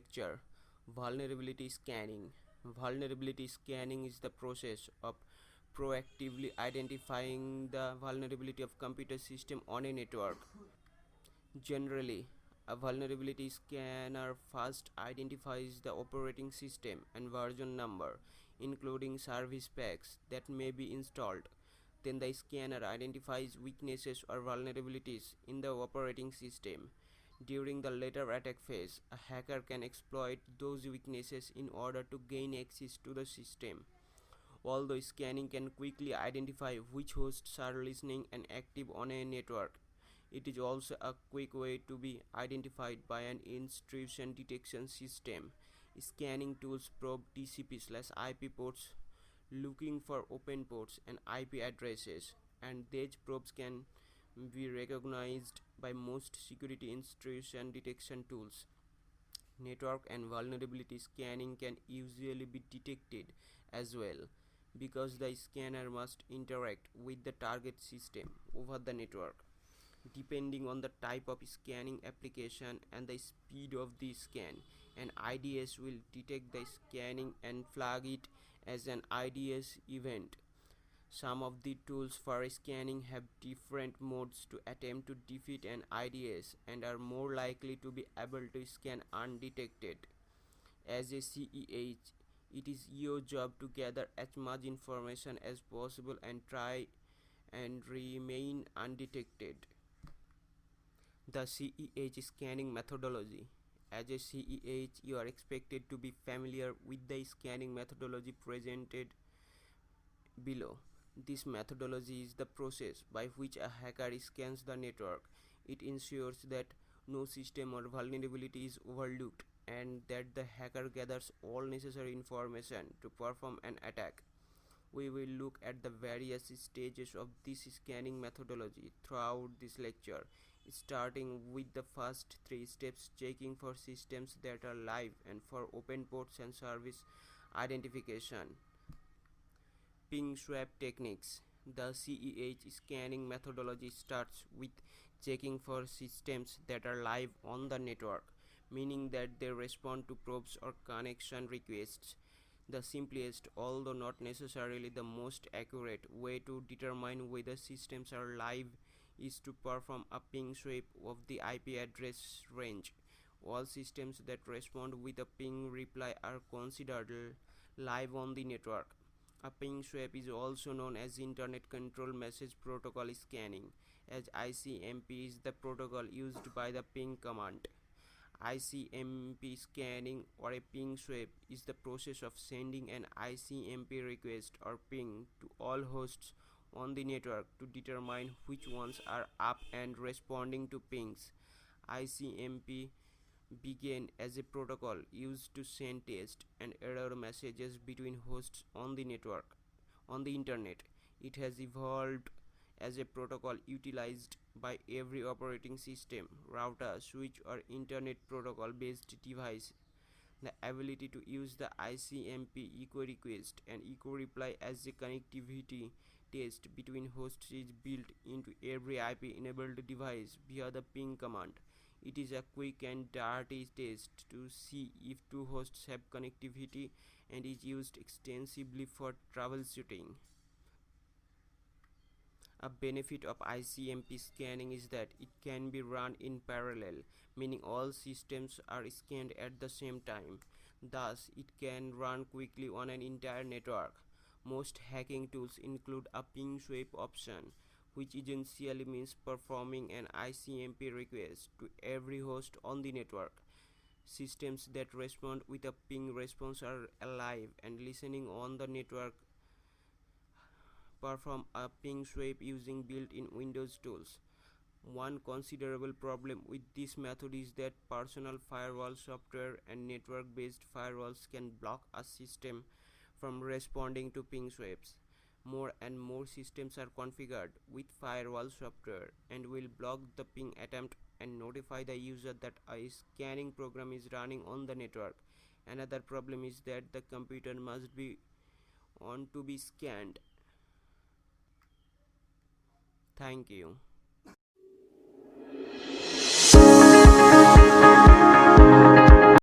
lecture, Vulnerability Scanning. Vulnerability scanning is the process of proactively identifying the vulnerability of computer system on a network. Generally, a vulnerability scanner first identifies the operating system and version number, including service packs that may be installed. Then the scanner identifies weaknesses or vulnerabilities in the operating system. During the later attack phase, a hacker can exploit those weaknesses in order to gain access to the system. Although scanning can quickly identify which hosts are listening and active on a network, it is also a quick way to be identified by an intrusion detection system. Scanning tools probe TCP/IP ports looking for open ports and IP addresses, and these probes can be recognized by most security intrusion detection tools. Network and vulnerability scanning can usually be detected as well, because the scanner must interact with the target system over the network. Depending on the type of scanning application and the speed of the scan, an IDS will detect the scanning and flag it as an IDS event. Some of the tools for scanning have different modes to attempt to defeat an IDS and are more likely to be able to scan undetected. As a CEH, it is your job to gather as much information as possible and try and remain undetected. The CEH scanning methodology. As a CEH, you are expected to be familiar with the scanning methodology presented below. This methodology is the process by which a hacker scans the network. It ensures that no system or vulnerability is overlooked and that the hacker gathers all necessary information to perform an attack. We will look at the various stages of this scanning methodology throughout this lecture, starting with the first three steps: checking for systems that are live and for open ports and service identification. Ping swap techniques. The CEH scanning methodology starts with checking for systems that are live on the network, meaning that they respond to probes or connection requests. The simplest, although not necessarily the most accurate, way to determine whether systems are live is to perform a ping sweep of the IP address range. All systems that respond with a ping reply are considered live on the network. A ping sweep is also known as Internet Control Message Protocol scanning, as ICMP is the protocol used by the ping command. ICMP scanning, or a ping sweep, is the process of sending an ICMP request or ping to all hosts on the network to determine which ones are up and responding to pings. ICMP began as a protocol used to send test and error messages between hosts on the network. On the internet, it has evolved as a protocol utilized by every operating system, router, switch, or internet protocol based device. The ability to use the ICMP echo request and echo reply as a connectivity test between hosts is built into every IP enabled device via the ping command. It is a quick and dirty test to see if two hosts have connectivity and is used extensively for troubleshooting. A benefit of ICMP scanning is that it can be run in parallel, meaning all systems are scanned at the same time. Thus, it can run quickly on an entire network. Most hacking tools include a ping sweep option, which essentially means performing an ICMP request to every host on the network. Systems that respond with a ping response are alive and listening on the network. Perform a ping sweep using built-in Windows tools. One considerable problem with this method is that personal firewall software and network-based firewalls can block a system from responding to ping sweeps. More and more systems are configured with firewall software and will block the ping attempt and notify the user that a scanning program is running on the network. Another problem is that the computer must be on to be scanned. Thank you.